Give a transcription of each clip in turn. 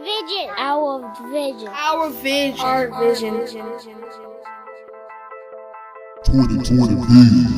vision. Our vision. Our vision. Our vision. 2020 vision.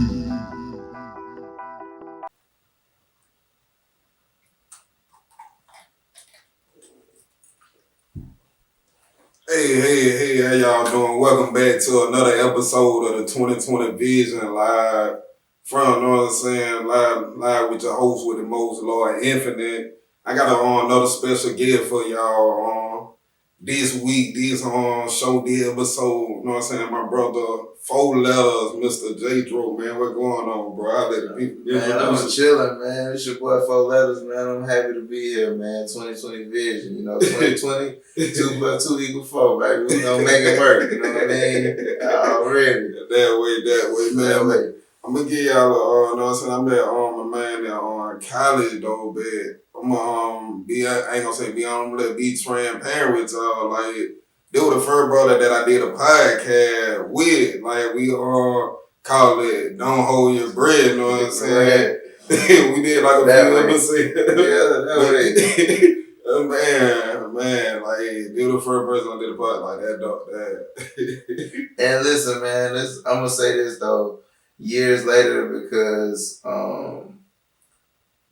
Hey, how y'all doing? Welcome back to another episode of the 2020 Vision live from, you know what I'm saying, live with your host with the most, Lord Infinite. I got another special gift for y'all this week, this show, the episode, you know what I'm saying, my brother, 4 letters, Mr. JDRO, man, what's going on, bro? I let the people Man, I'm chilling, man. It's your boy 4 letters, man. I'm happy to be here, man. 2020 vision, 2020, 2 plus 2 equals 4, baby. We gonna make it work, you know what I mean? Already. That way, man. I'm gonna give y'all you know what I'm saying, I met my man at college, though, but I'm I ain't gonna say be transparent with y'all. Like, they were the first brother that I did a podcast with. Like, we call it Don't Hold Your Breath, you know what I'm saying? We did like a few episodes. Yeah, that way. Man, like, they were the first person I did a podcast like that, dog. And listen, man, I'm gonna say this though, years later, because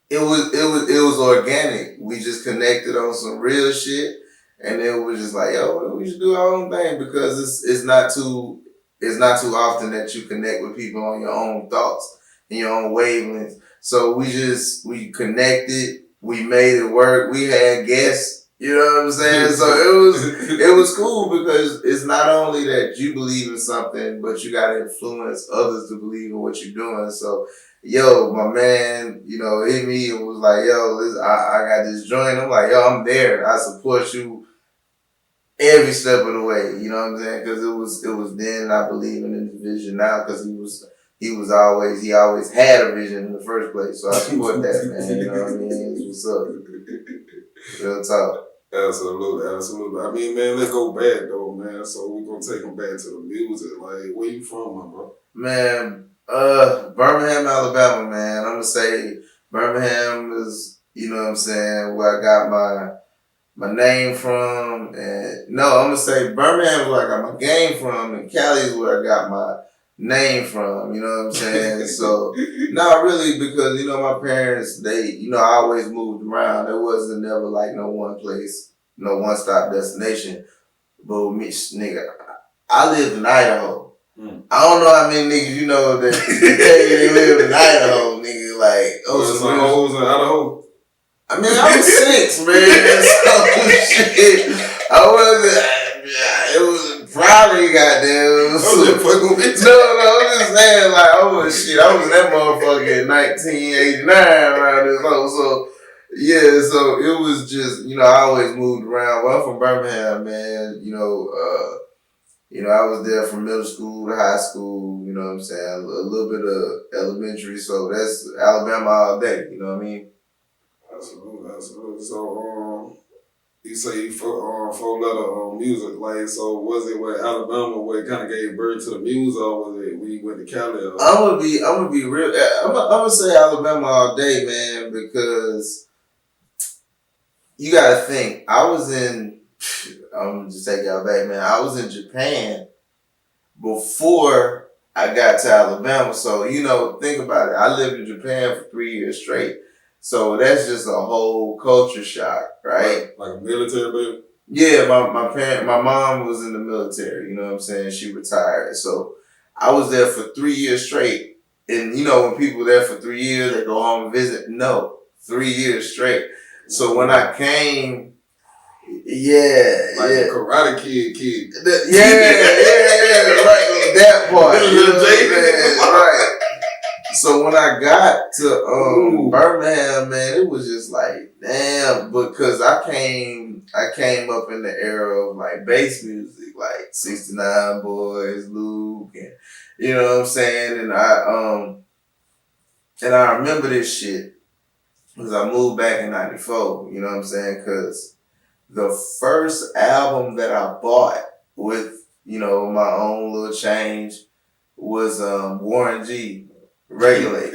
it was organic. We just connected on some real shit, and it was just like, yo, we should do our own thing, because it's not too often that you connect with people on your own thoughts and your own wavelengths. So we connected, we made it work, we had guests, you know what I'm saying? So it was cool, because it's not only that you believe in something, but you gotta influence others to believe in what you're doing. So yo, my man, hit me and was like, yo, I got this joint. I'm like, yo, I'm there. I support you every step of the way. You know what I'm saying? Because it was then I believe in the vision now, because he always had a vision in the first place. So I support that, man. You know what I mean? It's what's up. Real talk. Absolutely. I mean, man, let's go back though, man. So we're gonna take them back to the music. Like, where you from, my bro? Man, Birmingham, Alabama, man. I'm gonna say Birmingham is, you know what I'm saying, where I got my name from. And no, I'm gonna say Birmingham is where I got my game from, and Cali is where I got my name from, you know what I'm saying? So, not really, because, my parents, they, I always moved around. There wasn't never like no one place, no one stop destination. But me, nigga, I lived in Idaho. I don't know how many niggas you know that they live in Idaho, nigga. Like, some hoes in Idaho. I mean, I was 6, man. So shit, it was probably goddamn. I'm just saying, like, I was that motherfucker in 1989 around this hole. So yeah, so it was just, I always moved around. Well, I'm from Birmingham, man. I was there from middle school to high school, you know what I'm saying? A little bit of elementary, so that's Alabama all day, you know what I mean? Absolutely. So, you say you 4 letter music, like, so was it where Alabama, where it kind of gave birth to the music, or was it when you went to Cali? I'm gonna be real. I'm gonna say Alabama all day, man, because you gotta think. I'm gonna just take y'all back, man. I was in Japan before I got to Alabama. So, think about it. I lived in Japan for 3 years straight. So that's just a whole culture shock, right? Like a military baby? Yeah, my mom was in the military, you know what I'm saying? She retired. So I was there for 3 years straight. And when people are there for 3 years, they go home and visit. No, 3 years straight. So when I came, the Karate Kid. Right. That part. Right. So when I got to Birmingham, man, it was just like, damn, because I came up in the era of like bass music, like 69 Boys, Luke, and you know what I'm saying? And I remember this shit because I moved back in 94, you know what I'm saying? Because the first album that I bought with, my own little change was Warren G, Regulate.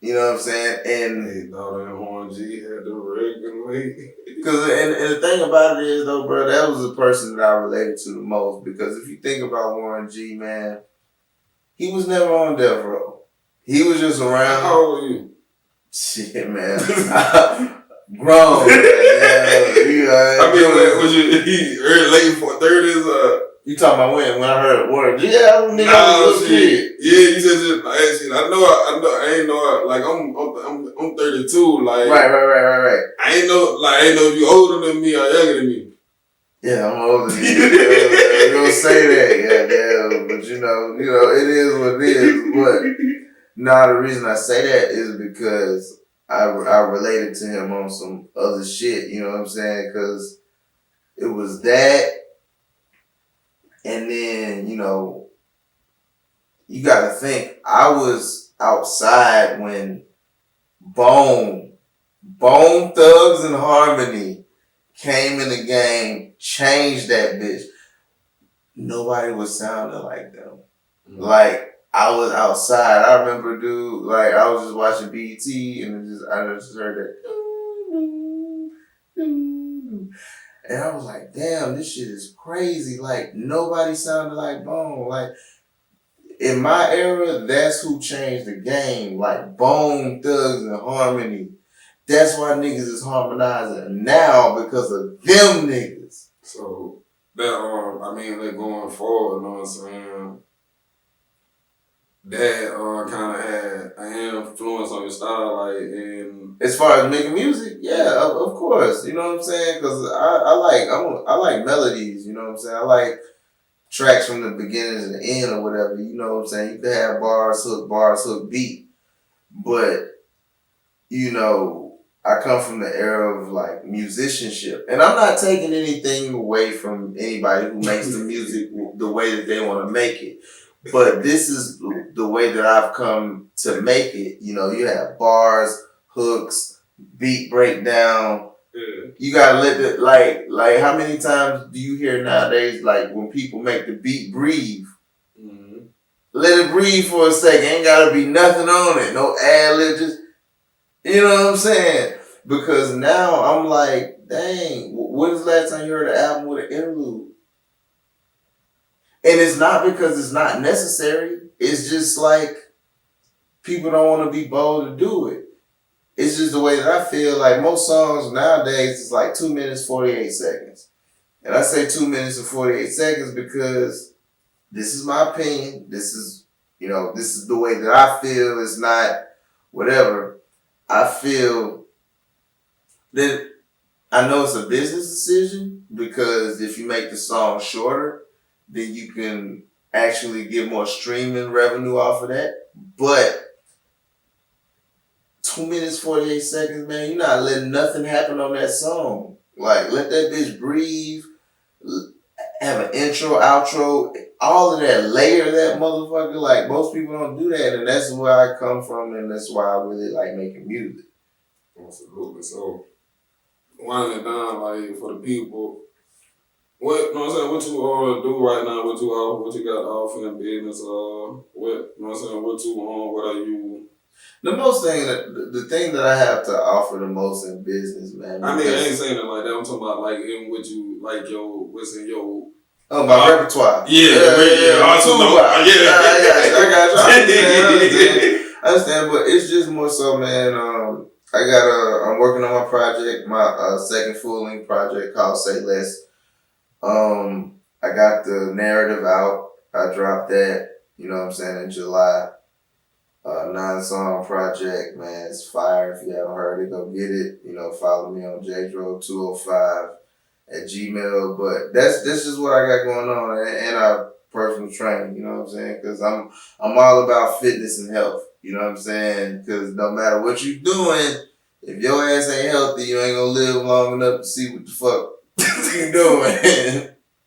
You know what I'm saying? And they thought that Warren G had to regulate. Cause and the thing about it is though, bro, that was the person that I related to the most. Because if you think about Warren G, man, he was never on Death Row. He was just around. How old were you? Shit, man. Grown. I mean, was you early, late 30s? You talking about when I heard Warren G? Yeah, I was a little kid. Yeah, you said like shit. I ain't know. Like I'm 32. Like right. I ain't know if you older than me or younger than me. Yeah, I'm older than you. Don't say that, yeah. But you know, it is what it is. But nah, the reason I say that is because I related to him on some other shit. You know what I'm saying? Because it was that, and then you got to think I was outside when Bone Thugs and Harmony came in the game, changed that bitch. Nobody was sounding like them. Mm-hmm. Like, I was outside. I remember, dude, like, I was just watching BET and I just heard that. And I was like, damn, this shit is crazy. Like, nobody sounded like Bone. Like, in my era, that's who changed the game. Like, Bone Thugs and Harmony. That's why niggas is harmonizing now because of them niggas. So that like going forward, you know what I'm saying? That kind of had an influence on your style, like in as far as making music, yeah, of course. You know what I'm saying? Because I like melodies. You know what I'm saying? I like tracks from the beginning to the end or whatever. You know what I'm saying? You could have bars, hook, beat, but I come from the era of like musicianship, and I'm not taking anything away from anybody who makes the music the way that they want to make it. But this is the way that I've come to make it. You have bars, hooks, beat breakdown. Yeah. You gotta let it like how many times do you hear nowadays like when people make the beat breathe? Mm-hmm. Let it breathe for a second. Ain't gotta be nothing on it. No ad lib, just you know what I'm saying? Because now I'm like, dang, when was the last time you heard an album with an interlude? And it's not because it's not necessary. It's just like people don't want to be bold to do it. It's just the way that I feel. Like most songs nowadays, it's like 2 minutes, 48 seconds. And I say 2 minutes and 48 seconds because this is my opinion. This is the way that I feel. It's not whatever. I feel that I know it's a business decision because if you make the song shorter, then you can actually get more streaming revenue off of that. But 2 minutes, 48 seconds, man, you're not letting nothing happen on that song. Like, let that bitch breathe, have an intro, outro, all of that, layer that motherfucker. Like, most people don't do that, and that's where I come from, and that's why I really like making music. Absolutely. So, winding it down, like, for the people, what you do right now? What you got off in the business? What are you? The thing that I have to offer the most in business, man. I mean, I ain't saying it like that. I'm talking about like in what you like what's in your. Oh, my repertoire. Yeah. I got you. I understand, but it's just more so, man. I'm working on my project, my second full-length project called Say Less. I got the narrative out. I dropped that, you know what I'm saying, in July. 9-song project, man. It's fire. If you haven't heard it, go get it. Follow me on JDRO 205 at Gmail. But that's just what I got going on, and I personal train. You know what I'm saying? Because I'm all about fitness and health. You know what I'm saying? Because no matter what you're doing, if your ass ain't healthy, you ain't gonna live long enough to see what the fuck you doing.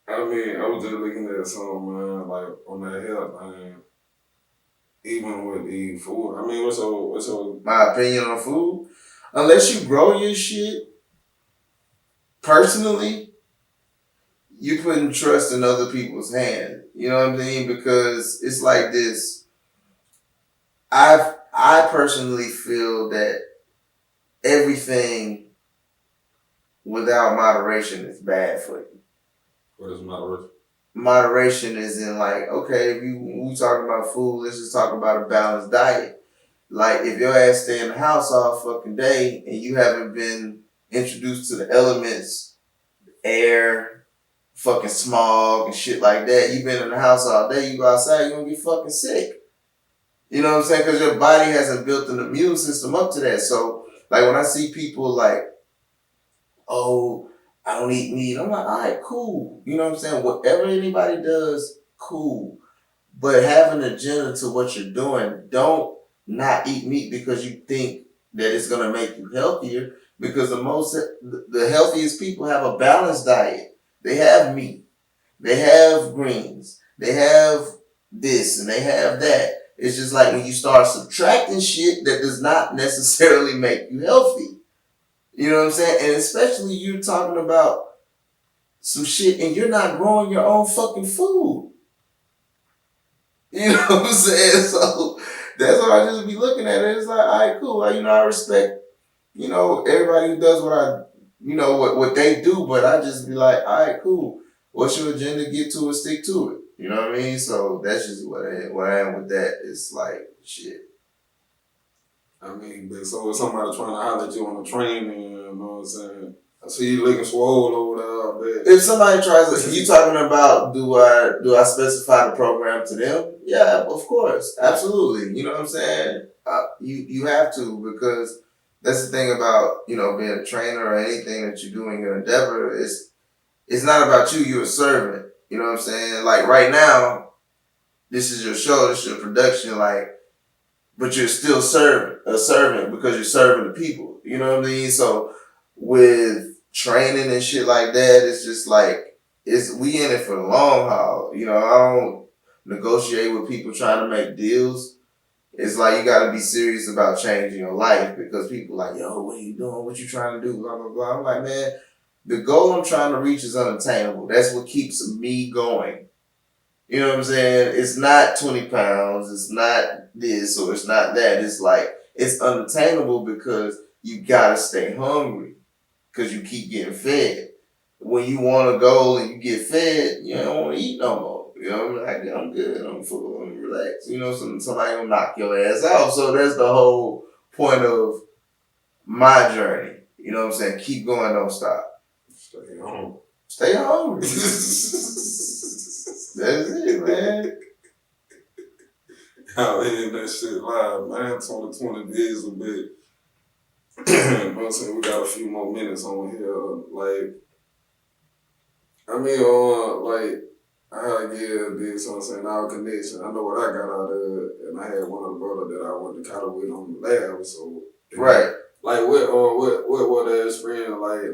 I mean, I was just looking at something, man, like on that health, man. Even with the food, I mean, what's your my opinion on food? Unless you grow your shit personally, you putting trust in other people's hands. You know what I mean? Because it's like this. I personally feel that everything without moderation is bad for you. What is moderation? Moderation is in like, okay, if we talking about food, let's just talk about a balanced diet. Like if your ass stay in the house all fucking day and you haven't been introduced to the elements, air, fucking smog and shit like that, you've been in the house all day, you go outside, you're gonna get fucking sick. You know what I'm saying? Because your body hasn't built an immune system up to that. So like when I see people like, oh, I don't eat meat, I'm like, all right, cool. You know what I'm saying? Whatever anybody does, cool. But have an agenda to what you're doing. Don't not eat meat because you think that it's gonna make you healthier. Because the healthiest people have a balanced diet. They have meat, they have greens, they have this and they have that. It's just like when you start subtracting shit that does not necessarily make you healthy. You know what I'm saying? And especially you're talking about some shit and you're not growing your own fucking food. You know what I'm saying? So that's what I just be looking at it. It's like, all right, cool. I respect, everybody who does what they do, but I just be like, all right, cool. What's your agenda? Get to it, stick to it. You know what I mean? So that's just what I am with that. It's like, shit. I mean, but so if somebody trying to holler at you on the train, and you know what I'm saying? I see you looking swole over there. But If somebody tries to, you talking about do I specify the program to them? Yeah, of course, absolutely. You know what I'm saying? You have to, because that's the thing about being a trainer or anything that you do in your endeavor. It's not about you. You're a servant. You know what I'm saying? Like right now, this is your show. This is your production. Like, but you're still a servant because you're serving the people. You know what I mean? So with training and shit like that, it's just like we in it for the long haul. I don't negotiate with people trying to make deals. It's like you gotta be serious about changing your life, because people like, yo, what are you doing? What you trying to do? Blah blah blah. I'm like, man, the goal I'm trying to reach is unattainable. That's what keeps me going. You know what I'm saying? It's not 20 pounds. It's not this or it's not that. It's like, it's unattainable because you gotta stay hungry because you keep getting fed. When you want to go and you get fed, you don't want to eat no more. I'm good. I'm full. I'm relaxed. Somebody gonna knock your ass off. So that's the whole point of my journey. You know what I'm saying? Keep going, don't stop. Stay home. Stay hungry. That's it, man. Y'all hitting that shit live, man. 2020 is a bit. You know what I'm saying? We got a few more minutes on here. Like, I give this, you know what I'm saying, our connection. I know what I got out of it, and I had one of the brothers that I went to college with on the lab, so. Right. Like, what the experience, like,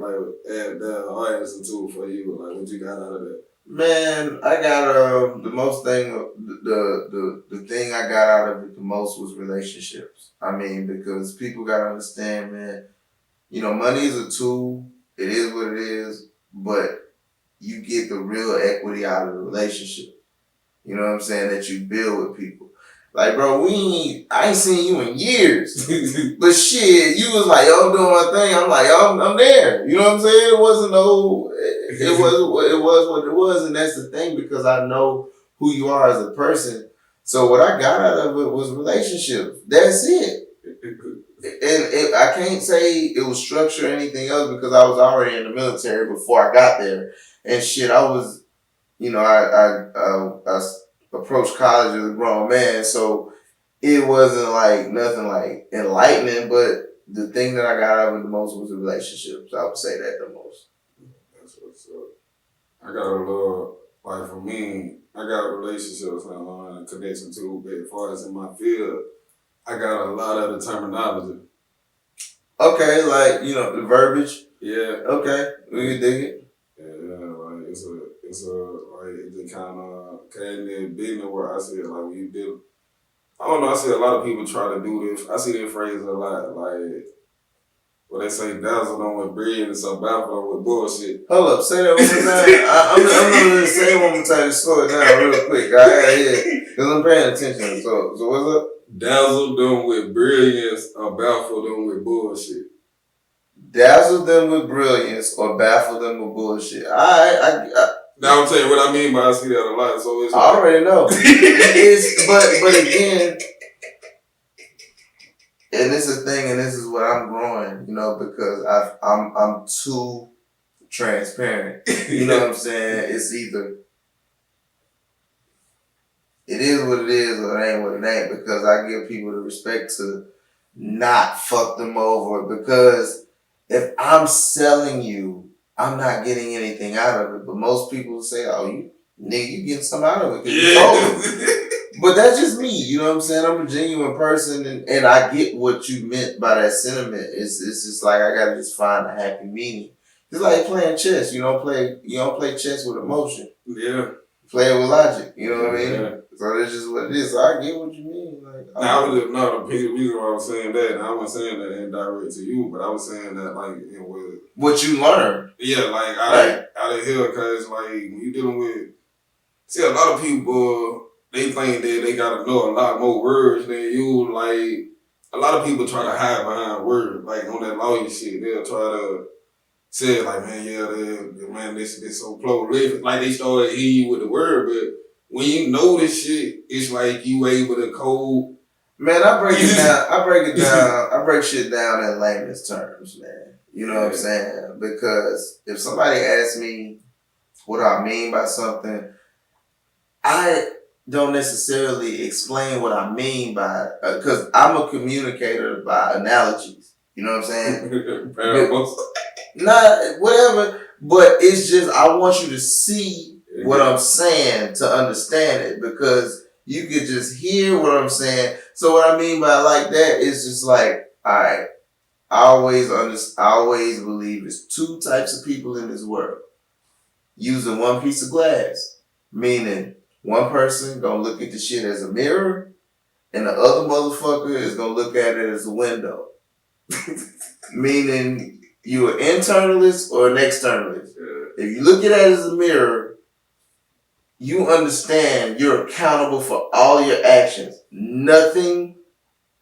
at the Art Institute for you? Like, what you got out of that? Man, I got the thing I got out of it the most was relationships. I mean, because people gotta understand, man, money is a tool. It is what it is, but you get the real equity out of the relationship. You know what I'm saying? That you build with people. Like, bro, I ain't seen you in years. But shit, you was like, yo, I'm doing my thing. I'm like, yo, I'm there. You know what I'm saying? It was what it was. And that's the thing, because I know who you are as a person. So what I got out of it was relationships. That's it. And I can't say it was structure or anything else, because I was already in the military before I got there. And shit, I was, I approached college as a grown man, so it wasn't like nothing like enlightening, but the thing that I got out of it the most was the relationships. I would say that the most. That's what's up. I got a little, like, for me, I got relationships and connection too, but as far as in my field, I got a lot of the terminology. Okay, like, the verbiage. Yeah. Okay, we can dig it. Yeah, like, it just kind of came in business where I said, like, when you deal, I don't know, I see a lot of people try to do this. I see this phrase a lot, like, what they say, dazzle them with bread and some baffle with bullshit. Hold up, say that one more time. I'm gonna say it one more time to slow it down real quick. I gotta hear, because I'm paying attention. So what's up? Dazzle them with brilliance or baffle them with bullshit. dazzle them with brilliance or baffle them with bullshit. Now I'm telling you what I mean by I see that a lot. So it's I already know. but again, and this is the thing, and this is what I'm growing, because I'm too transparent. You know what I'm saying? It's either it is what it is or it ain't what it ain't, because I give people the respect to not fuck them over, because if I'm selling you, I'm not getting anything out of it. But most people say, oh, you getting something out of it because you sold it. But that's just me, you know what I'm saying? I'm a genuine person, and I get what you meant by that sentiment. It's just like I gotta just find a happy meaning. It's like playing chess. You don't play chess with emotion. Yeah. Play it with logic. You know what I mean? Yeah. So that's just what it is. So I get what you mean. Like, the reason why I was saying that, and I wasn't saying that indirect to you, but I was saying that like it was what you learned. Yeah, like out of here, cause like when you dealing with, see, a lot of people, they think that they gotta know a lot more words than you. Like a lot of people try to hide behind words, like on that lawyer shit. They'll try to say like, man, this so prolific. Like they started hitting you with the word, but when you know this shit, it's like you able to code. Man, I break it down. I break shit down in layman's terms, man. You know what I'm saying? Because if somebody asks me what I mean by something, I don't necessarily explain what I mean by, because I'm a communicator by analogies. You know what I'm saying? Parables. Not whatever, but it's just I want you to see what I'm saying to understand it, because you could just hear what I'm saying. So what I mean by like that is just like, all right, I always believe there's two types of people in this world. Using one piece of glass, meaning one person gonna look at the shit as a mirror, and the other motherfucker is gonna look at it as a window. Meaning you an internalist or an externalist. If you look at it as a mirror, you understand you're accountable for all your actions. Nothing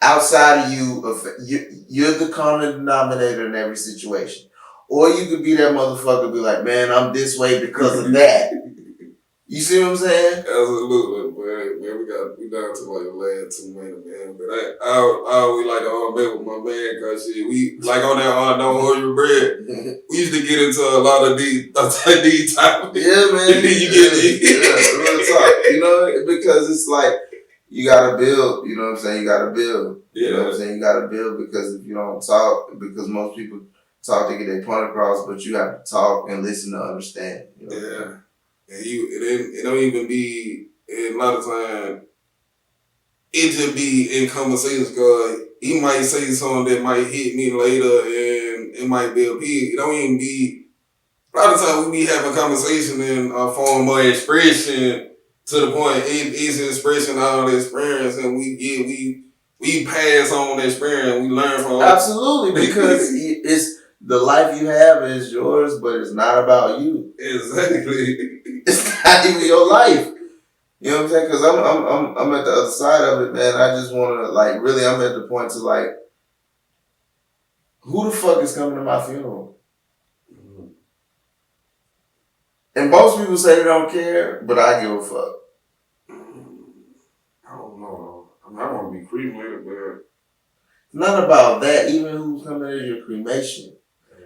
outside of you're the common denominator in every situation. Or you could be that motherfucker, be like, man, I'm this way because of that. You see what I'm saying? Absolutely, man. We down to like the last 2 minutes, man. But I always like to bet with my man, cause shit, we like on that Don't Hold Your Bread. We used to get into a lot of these topics. Yeah, man. You get it. Yeah, real talk. You know, because it's like you gotta build. You know what I'm saying? You gotta build. Yeah. You know what I'm saying? You gotta build, because if you don't talk, because most people talk to get their point across, but you have to talk and listen to understand. You know? Yeah. And it don't even be, a lot of time, it just be in conversations, because he might say something that might hit me later and it might be a pig. It don't even be, a lot of times we be having conversation in a form of expression to the point it's expression out of the experience, and we pass on the experience, we learn from it. Absolutely, because it's the life you have is yours, but it's not about you. Exactly. It's not even your life. You know what I'm saying? Because I'm at the other side of it, man. I just want to, like, really, I'm at the point to, like, who the fuck is coming to my funeral? Mm-hmm. And most people say they don't care, but I give a fuck. I don't know. I don't want to be cremated, but it's not about that. Even who's coming to your cremation.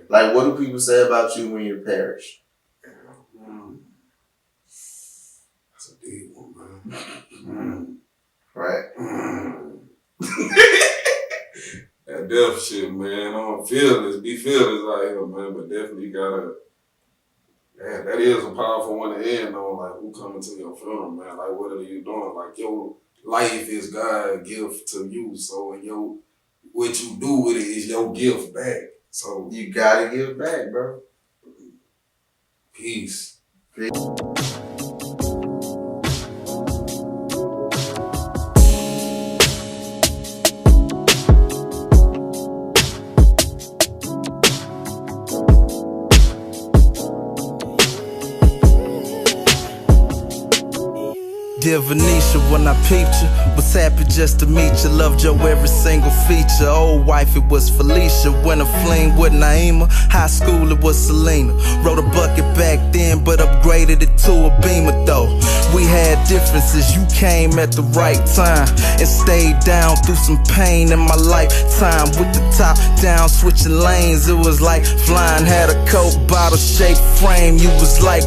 Like, what do people say about you when you perish? That's a deep one, man. Right. That death shit, man. I don't feel this. Be fearless out here, man. But definitely gotta. Man, that is a powerful one to end on. Like, who coming to your funeral, man? Like, what are you doing? Like, your life is God's gift to you. So, what you do with it is your gift back. So you gotta give back, bro. Peace. Dear Venetia, when I peeped you, was happy just to meet you. Loved your every single feature. Old wife, it was Felicia. When a fling with Naima. High school, it was Selena. Rode a bucket back then, but upgraded it to a Beamer though. We had differences, you came at the right time and stayed down through some pain in my lifetime. With the top down, switching lanes, it was like flying. Had a Coke bottle shaped frame, you was like